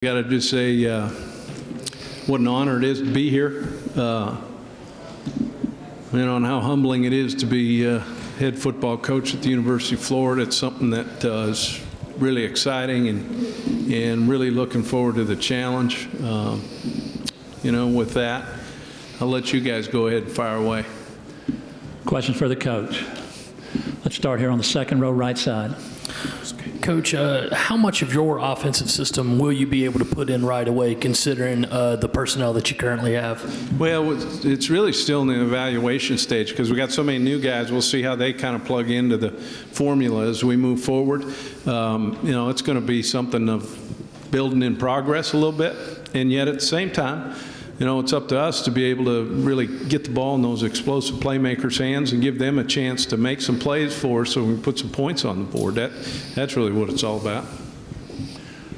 Got to just say what an honor it is to be here, and how humbling it is to be head football coach at the University of Florida. It's something that is really exciting and really looking forward to the challenge. With that, I'll let you guys go ahead and fire away. Questions for the coach. Let's start here on the second row, right side. Coach, how much of your offensive system will you be able to put in right away, considering the personnel that you currently have? Well, it's really still in the evaluation stage because we got so many new guys. We'll see how they kind of plug into the formula as we move forward. It's going to be something of building in progress a little bit, and yet at the same time, it's up to us to be able to really get the ball in those explosive playmakers' hands and give them a chance to make some plays for us so we can put some points on the board. That's really what it's all about.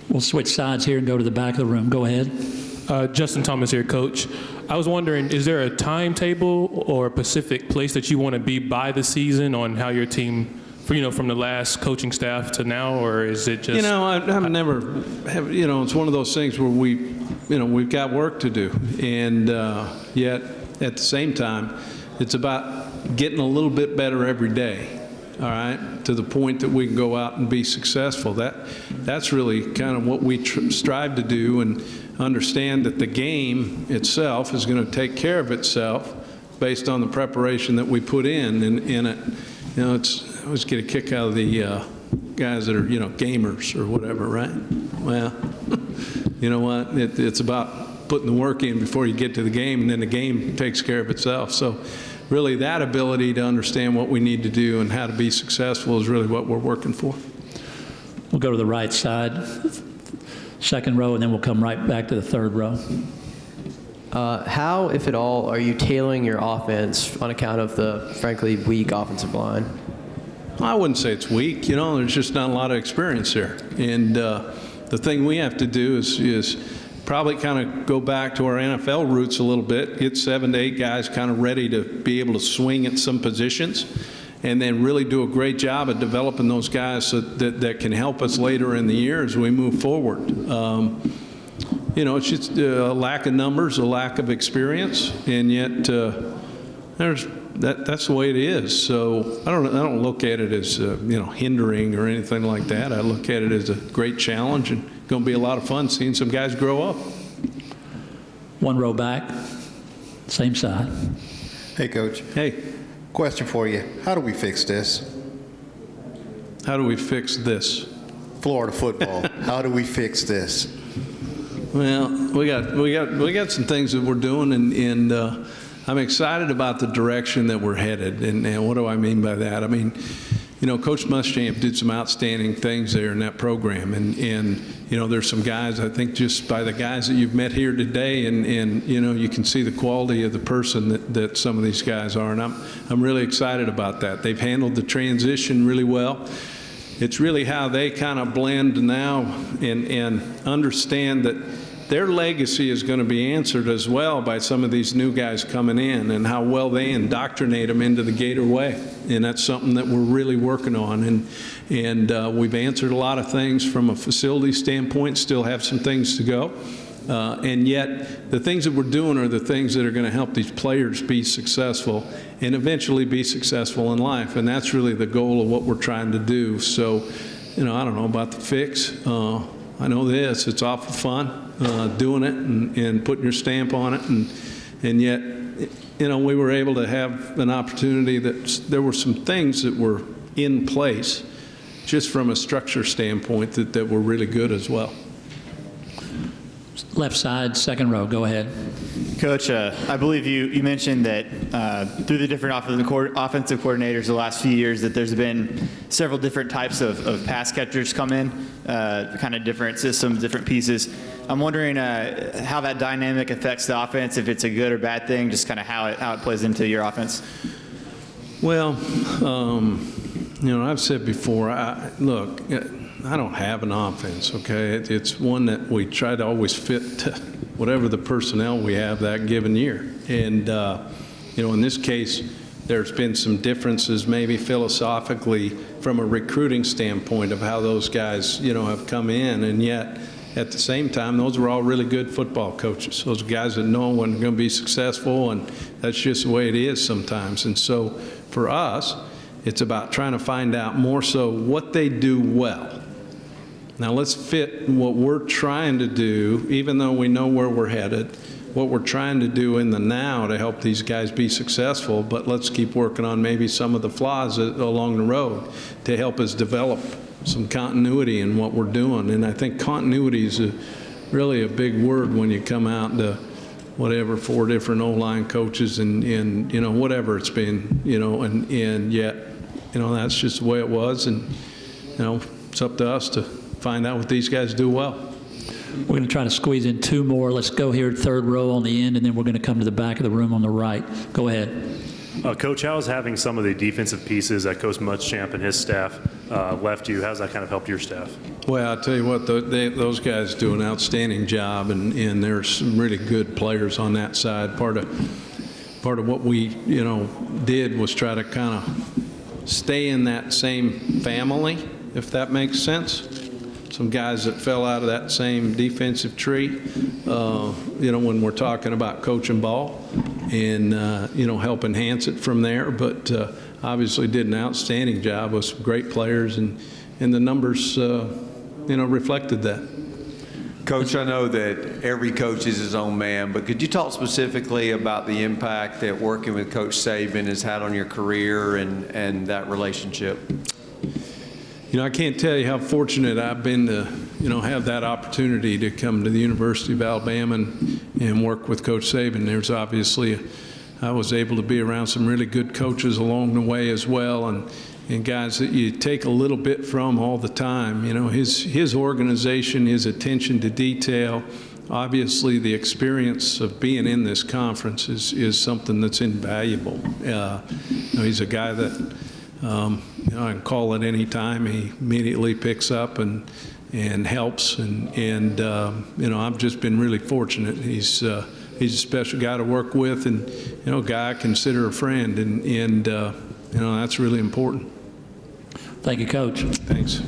We'll switch sides here and go to the back of the room. Go ahead. Justin Thomas here, Coach. I was wondering, is there a timetable or a specific place that you want to be by the season on how your team, from the last coaching staff to now, or is it just? I've never have. It's one of those things where we've got work to do, and yet at the same time, it's about getting a little bit better every day. All right, to the point that we can go out and be successful. That's really kind of what we strive to do, and understand that the game itself is going to take care of itself based on the preparation that we put in it. I always get a kick out of the guys that are, gamers or whatever, right? Well, you know what? It's about putting the work in before you get to the game, and then the game takes care of itself. So really that ability to understand what we need to do and how to be successful is really what we're working for. We'll go to the right side, second row, and then we'll come right back to the third row. How, if at all, are you tailoring your offense on account of the, frankly, weak offensive line? I wouldn't say it's weak. There's just not a lot of experience there. And the thing we have to do is probably kind of go back to our NFL roots a little bit, get 7 to 8 guys kind of ready to be able to swing at some positions, and then really do a great job at developing those guys that can help us later in the year as we move forward. It's just a lack of numbers, a lack of experience, and yet that's the way it is. So I don't look at it as hindering or anything like that. I look at it as a great challenge, and going to be a lot of fun seeing some guys grow up. One row back, same side. Hey, Coach. Hey. Question for you. How do we fix this? How do we fix this? Florida football. How do we fix this? Well, we got some things that we're doing, and I'm excited about the direction that we're headed. And what do I mean by that? I mean, Coach Muschamp did some outstanding things there in that program, and there's some guys, I think, just by the guys that you've met here today, and you can see the quality of the person that some of these guys are, and I'm really excited about that. They've handled the transition really well. It's really how they kind of blend now and understand that their legacy is going to be answered as well by some of these new guys coming in, and how well they indoctrinate them into the Gator way. And that's something that we're really working on. And we've answered a lot of things from a facility standpoint, still have some things to go. And yet the things that we're doing are the things that are going to help these players be successful and eventually be successful in life. And that's really the goal of what we're trying to do. So, I don't know about the fix. I know this, it's awful fun doing it and putting your stamp on it. And yet, we were able to have an opportunity that there were some things that were in place just from a structure standpoint that were really good as well. Left side, second row. Go ahead. Coach, I believe you mentioned that through the different offensive coordinators the last few years that there's been several different types of pass catchers come in, kind of different systems, different pieces. I'm wondering how that dynamic affects the offense, if it's a good or bad thing, just kind of how it plays into your offense. Well, I've said before, look, I don't have an offense, okay? It's one that we try to always fit to whatever the personnel we have that given year. And, in this case, there's been some differences maybe philosophically from a recruiting standpoint of how those guys, have come in. And yet, at the same time, those were all really good football coaches. Those are guys that know when they're going to be successful, and that's just the way it is sometimes. And so for us, it's about trying to find out more so what they do well. Now let's fit what we're trying to do, even though we know where we're headed, what we're trying to do in the now to help these guys be successful, but let's keep working on maybe some of the flaws along the road to help us develop some continuity in what we're doing. And I think continuity is really a big word when you come out to whatever, 4 different O-line coaches and you know, whatever it's been, you know, and yet, you know, that's just the way it was. And, you know, it's up to us to find out what these guys do well. We're going to try to squeeze in 2 more. Let's go here, third row on the end, and then we're going to come to the back of the room on the right. Go ahead. Coach, how has having some of the defensive pieces that Coach Muschamp and his staff left you? How's that kind of helped your staff? Well, I'll tell you what, those guys do an outstanding job, and there's some really good players on that side. Part of what we, you know, did was try to kind of stay in that same family, if that makes sense. Some guys that fell out of that same defensive tree, you know, when we're talking about coaching ball and, you know, help enhance it from there. But obviously did an outstanding job with some great players, and the numbers, you know, reflected that. Coach, I know that every coach is his own man, but could you talk specifically about the impact that working with Coach Saban has had on your career and that relationship? You know, I can't tell you how fortunate I've been to, you know, have that opportunity to come to the University of Alabama and work with Coach Saban. There's obviously, I was able to be around some really good coaches along the way as well, and guys that you take a little bit from all the time. You know, his organization, his attention to detail, obviously the experience of being in this conference is something that's invaluable. You know, he's a guy that, you know, I can call at any time. He immediately picks up and helps, and you know, I've just been really fortunate. He's a special guy to work with, and you know, a guy I consider a friend, and you know, that's really important. Thank you, Coach. Thanks.